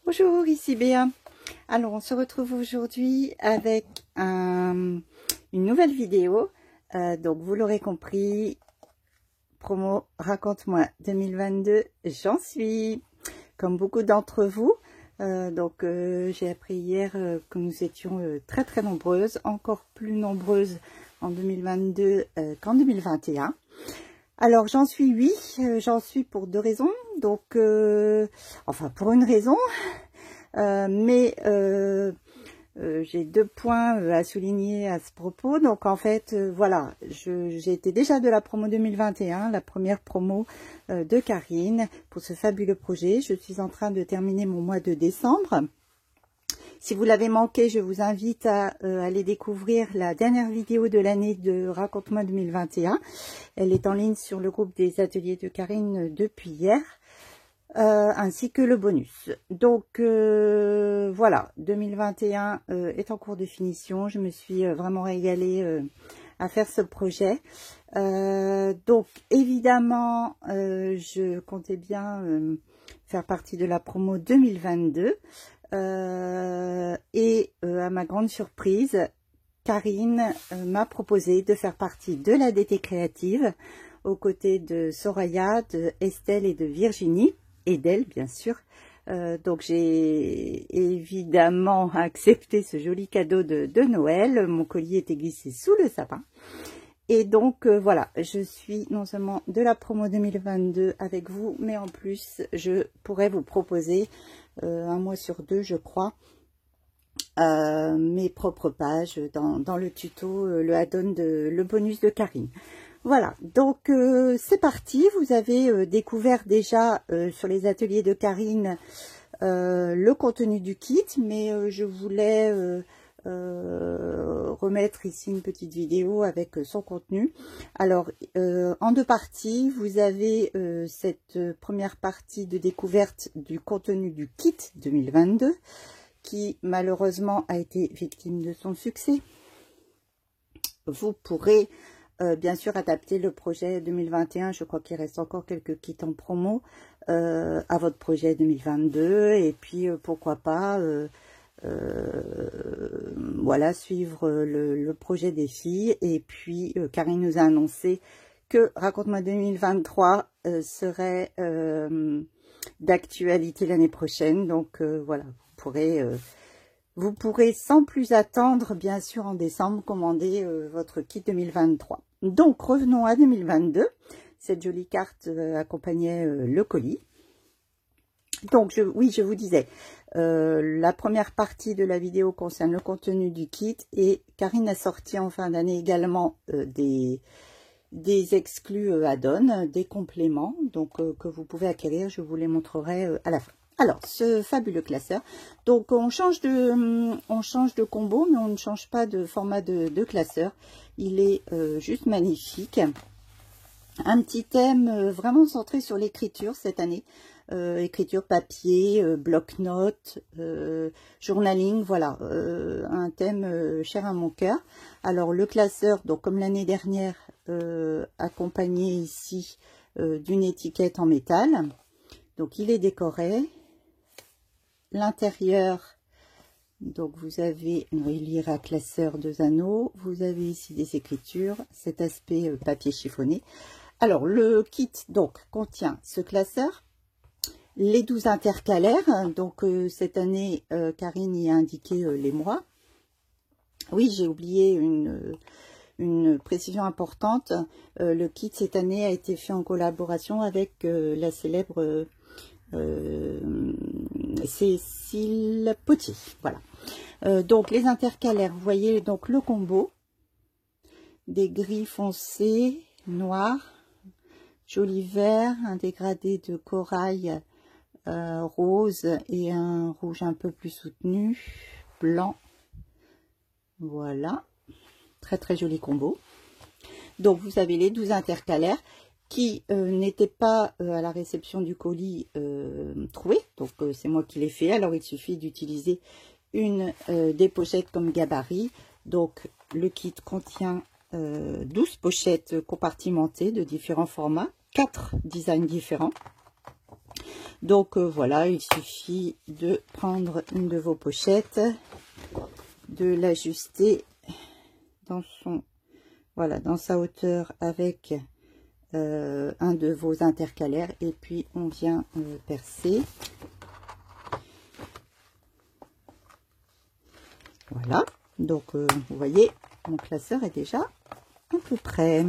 Bonjour, ici Béa. Alors, on se retrouve aujourd'hui avec une nouvelle vidéo. Donc, vous l'aurez compris, promo Raconte-moi 2022, j'en suis. Comme beaucoup d'entre vous. J'ai appris hier que nous étions très nombreuses, encore plus nombreuses en 2022 qu'en 2021. Alors, j'en suis, oui, j'en suis pour deux raisons. Donc, enfin, pour une raison, j'ai deux points à souligner à ce propos. Donc, en fait, voilà, j'ai été déjà de la promo 2021, la première promo de Karine pour ce fabuleux projet. Je suis en train de terminer mon mois de décembre. Si vous l'avez manqué, je vous invite à aller découvrir la dernière vidéo de l'année de Raconte-moi 2021. Elle est en ligne sur le groupe des ateliers de Karine depuis hier, ainsi que le bonus. Donc voilà, 2021 est en cours de finition. Je me suis vraiment régalée à faire ce projet. Donc évidemment, je comptais bien faire partie de la promo 2022. À ma grande surprise, Karine m'a proposé de faire partie de la DT créative aux côtés de Soraya, de Estelle et de Virginie, et d'elle bien sûr. Donc j'ai évidemment accepté ce joli cadeau de Noël. Mon colis était glissé sous le sapin. Et donc voilà, je suis non seulement de la promo 2022 avec vous, mais en plus je pourrais vous proposer un mois sur deux, je crois, mes propres pages dans le tuto, le add-on le bonus de Karine. Voilà, donc c'est parti. Vous avez découvert déjà sur les ateliers de Karine le contenu du kit, mais je voulais remettre ici une petite vidéo avec son contenu. Alors en deux parties, vous avez cette première partie de découverte du contenu du kit 2022 qui malheureusement a été victime de son succès. Vous pourrez bien sûr adapter le projet 2021, je crois qu'il reste encore quelques kits en promo à votre projet 2022, et puis pourquoi pas voilà, suivre le projet des filles. Et puis Karine nous a annoncé que Raconte-moi 2023 serait d'actualité l'année prochaine. Donc voilà, vous pourrez sans plus attendre, bien sûr en décembre, commander votre kit 2023. Donc revenons à 2022. Cette jolie carte accompagnait le colis. Donc, oui, je vous disais, la première partie de la vidéo concerne le contenu du kit, et Karine a sorti en fin d'année également des exclus add-on, des compléments, donc que vous pouvez acquérir. Je vous les montrerai à la fin. Alors, ce fabuleux classeur, donc on change de combo, mais on ne change pas de format de classeur. Il est juste magnifique. Un petit thème vraiment centré sur l'écriture cette année. Écriture papier, bloc-notes, journaling, voilà, un thème cher à mon cœur. Alors le classeur, donc comme l'année dernière, accompagné ici d'une étiquette en métal. Donc il est décoré. L'intérieur, donc vous avez un reliure à classeur 2 anneaux. Vous avez ici des écritures, cet aspect papier chiffonné. Alors le kit donc contient ce classeur, les 12 intercalaires. Donc cette année, Karine y a indiqué les mois. Oui, j'ai oublié une précision importante. Le kit cette année a été fait en collaboration avec la célèbre Cécile Potier. Voilà. Donc les intercalaires, vous voyez donc le combo des gris foncés, noirs, joli vert, un dégradé de corail rose et un rouge un peu plus soutenu, blanc. Voilà, très joli combo. Donc vous avez les 12 intercalaires qui n'étaient pas à la réception du colis trouvés. Donc c'est moi qui l'ai fait. Alors il suffit d'utiliser une des pochettes comme gabarit. Donc le kit contient 12 pochettes compartimentées de différents formats, 4 designs différents. Donc voilà, il suffit de prendre une de vos pochettes, de l'ajuster dans son, voilà, dans sa hauteur avec un de vos intercalaires, et puis on vient percer. Voilà, donc vous voyez, mon classeur est déjà un peu prêt.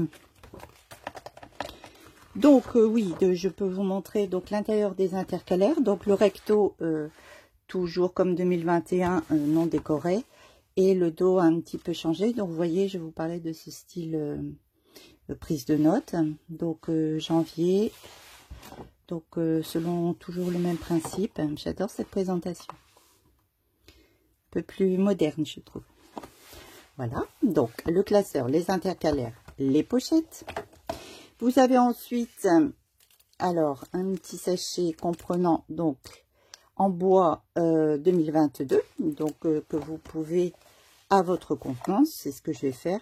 Donc oui, je peux vous montrer donc l'intérieur des intercalaires. Donc le recto, toujours comme 2021, non décoré, et le dos a un petit peu changé. Donc vous voyez, je vous parlais de ce style prise de notes. Donc janvier, donc selon toujours le même principe. J'adore cette présentation, un peu plus moderne, je trouve. Voilà, donc le classeur, les intercalaires, les pochettes. Vous avez ensuite, alors, un petit sachet comprenant, donc, en bois 2022, donc, que vous pouvez, à votre contenance, c'est ce que je vais faire,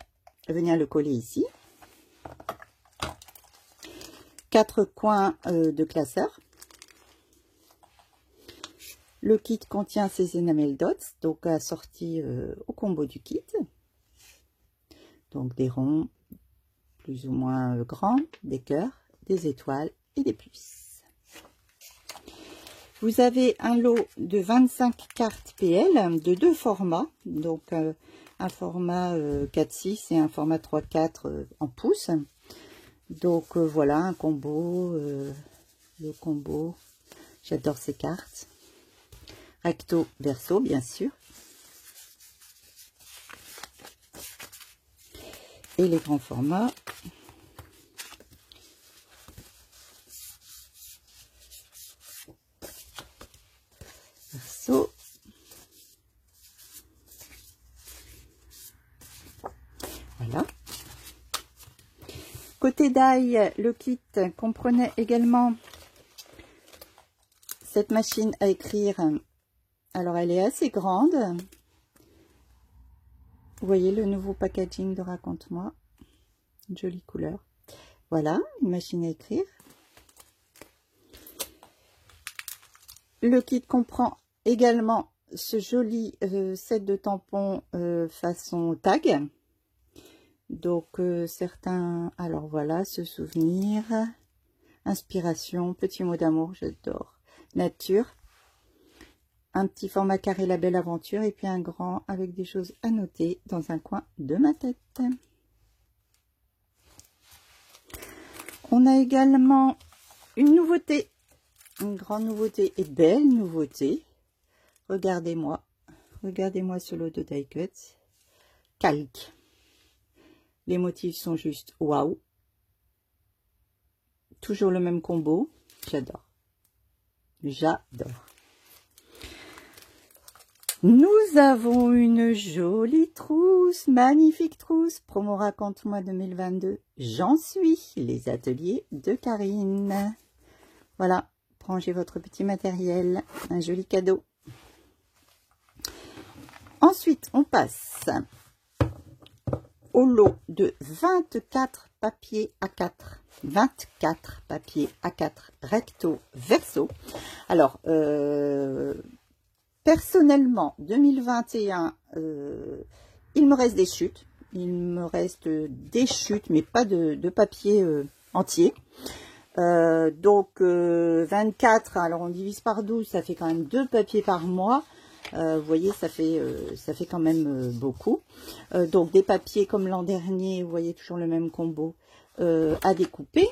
venir le coller ici. 4 coins de classeur. Le kit contient ces enamel dots, donc assortis au combo du kit. Donc, des ronds, plus ou moins grands, des cœurs, des étoiles et des plus. Vous avez un lot de 25 cartes PL de 2 formats, donc un format 4-6 et un format 3-4 en pouces. Donc voilà, un combo, le combo, j'adore ces cartes. Recto, verso, bien sûr. Et les grands formats. Verso. Voilà. Côté die, le kit comprenait également cette machine à écrire. Alors elle est assez grande. Vous voyez le nouveau packaging de Raconte-moi. Une jolie couleur. Voilà, une machine à écrire. Le kit comprend également ce joli set de tampons façon tag. Donc certains, alors voilà, se souvenir, inspiration, petit mot d'amour, j'adore, nature, un petit format carré La Belle Aventure, et puis un grand avec des choses à noter dans un coin de ma tête. On a également une nouveauté, une grande nouveauté et belle nouveauté. Regardez-moi ce lot de die cuts, calque. Les motifs sont juste waouh. Toujours le même combo. J'adore. J'adore. Nous avons une jolie trousse, magnifique trousse. Promo Raconte-moi 2022. J'en suis. Les ateliers de Karine. Voilà. Rangez votre petit matériel. Un joli cadeau. Ensuite, on passe au lot de 24 papiers A4. 24 papiers A4 recto verso. Alors, personnellement, 2021, il me reste des chutes. Il me reste des chutes, mais pas de papier entier. Donc, 24, alors on divise par 12, ça fait quand même 2 papiers par mois. Vous voyez, ça fait quand même beaucoup. Donc des papiers comme l'an dernier, vous voyez toujours le même combo à découper,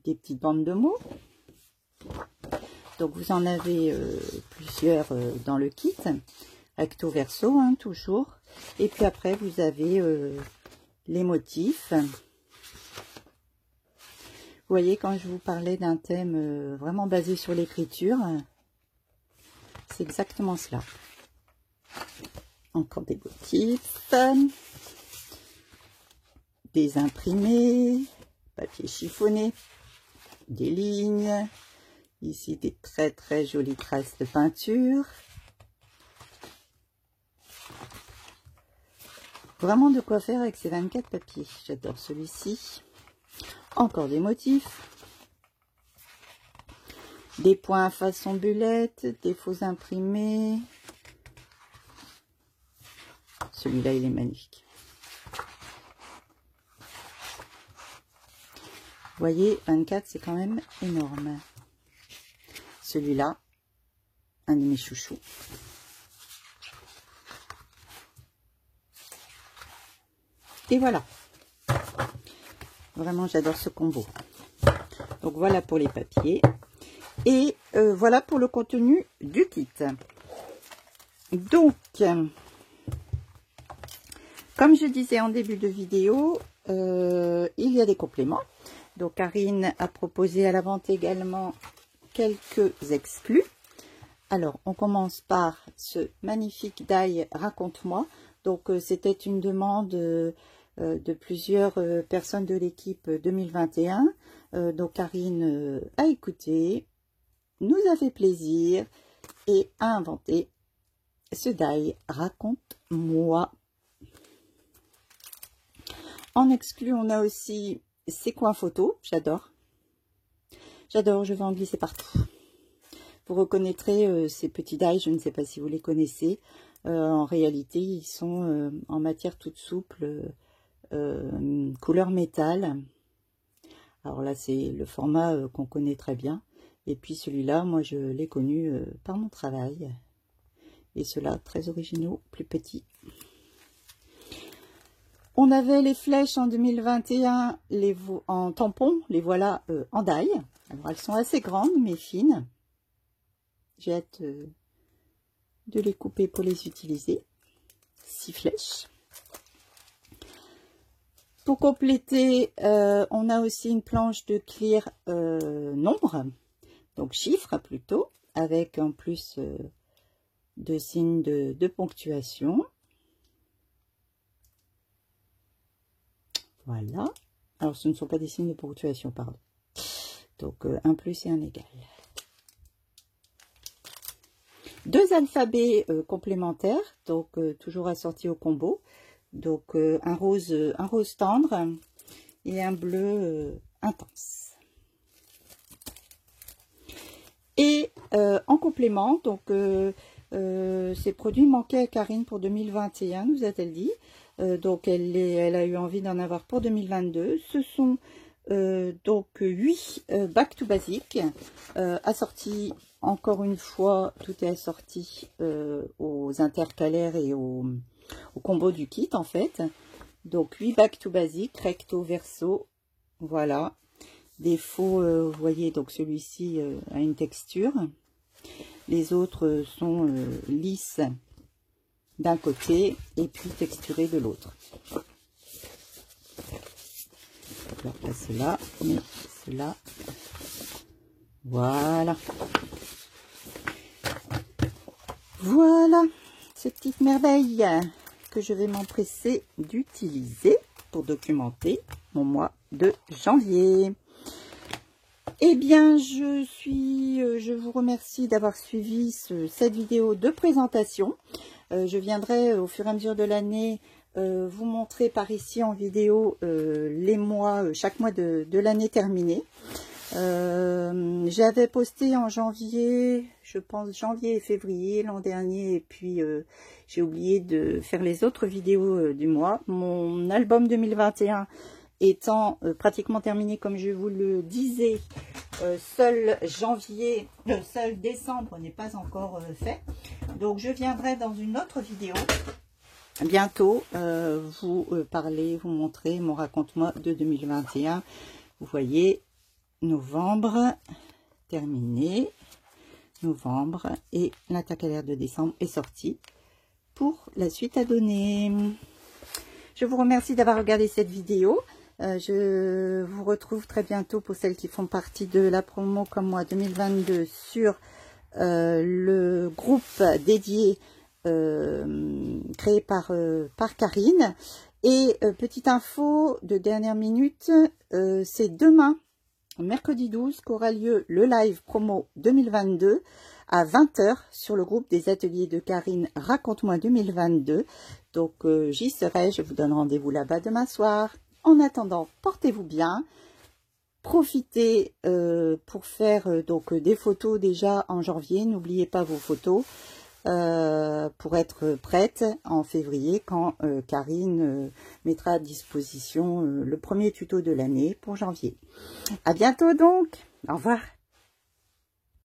des petites bandes de mots. Donc vous en avez plusieurs dans le kit, recto verso, hein, toujours. Et puis après vous avez les motifs. Vous voyez, quand je vous parlais d'un thème vraiment basé sur l'écriture, c'est exactement cela. Encore des motifs, des imprimés, papier chiffonné, des lignes, ici des très très jolies traces de peinture. Vraiment de quoi faire avec ces 24 papiers. J'adore celui-ci. Encore des motifs. Des points façon bullette, des faux imprimés. Celui-là, il est magnifique. Vous voyez, 24, c'est quand même énorme. Celui-là, un de mes chouchous. Et voilà. Vraiment, j'adore ce combo. Donc, voilà pour les papiers. Et voilà pour le contenu du kit. Donc, comme je disais en début de vidéo, il y a des compléments. Donc, Karine a proposé à la vente également quelques exclus. Alors, on commence par ce magnifique die Raconte-moi. Donc, c'était une demande de plusieurs personnes de l'équipe 2021. Donc, Karine a écouté, nous a fait plaisir et a inventé ce die Raconte-moi. En exclu, on a aussi ces coins photos. J'adore. J'adore, je vais en glisser partout. Vous reconnaîtrez ces petits die, je ne sais pas si vous les connaissez. En réalité, ils sont en matière toute souple, couleur métal. Alors là, c'est le format qu'on connaît très bien. Et puis celui-là, moi, je l'ai connu par mon travail. Et ceux-là, très originaux, plus petits. On avait les flèches en 2021 en tampon. Les voilà en die. Alors, elles sont assez grandes, mais fines. J'ai hâte de les couper pour les utiliser. 6 flèches. Pour compléter, on a aussi une planche de clear nombre, donc chiffres plutôt, avec en plus de signes de ponctuation. Voilà. Alors, ce ne sont pas des signes de ponctuation, pardon. Donc, un plus et un égal. 2 alphabets complémentaires, donc toujours assortis au combo. Donc un rose tendre et un bleu intense. Et en complément, donc ces produits manquaient à Karine pour 2021, nous a-t-elle dit. Donc elle a eu envie d'en avoir pour 2022. Ce sont donc 8 Back to Basic assortis. Encore une fois, tout est assorti aux intercalaires et au combo du kit en fait. Donc 8 Back to Basic, recto, verso, voilà. Des faux, vous voyez, donc celui-ci a une texture. Les autres sont lisses d'un côté et puis texturés de l'autre. Alors pas cela, mais cela. Voilà. Voilà, ces petites merveilles que je vais m'empresser d'utiliser pour documenter mon mois de janvier. Eh bien, je vous remercie d'avoir suivi cette vidéo de présentation. Je viendrai au fur et à mesure de l'année vous montrer par ici en vidéo les mois, chaque mois de l'année terminée. J'avais posté en janvier, je pense janvier et février l'an dernier, et puis j'ai oublié de faire les autres vidéos du mois. Mon album 2021 étant pratiquement terminé, comme je vous le disais, seul décembre n'est pas encore fait. Donc je viendrai dans une autre vidéo bientôt vous parler, vous montrer mon raconte-moi de 2021. Vous voyez, novembre terminé, novembre, et l'intercalaire de décembre est sorti pour la suite à donner. Je vous remercie d'avoir regardé cette vidéo. Je vous retrouve très bientôt pour celles qui font partie de la promo comme moi 2022 sur le groupe dédié créé par Karine. Et petite info de dernière minute, c'est demain, mercredi 12, qu'aura lieu le live promo 2022 à 20 h sur le groupe des ateliers de Karine Raconte-moi 2022. Donc j'y serai, je vous donne rendez-vous là-bas demain soir. En attendant, portez-vous bien profitez pour faire donc des photos déjà en janvier. N'oubliez pas vos photos pour être prête en février quand Karine mettra à disposition le premier tuto de l'année pour janvier. À bientôt donc. Au revoir.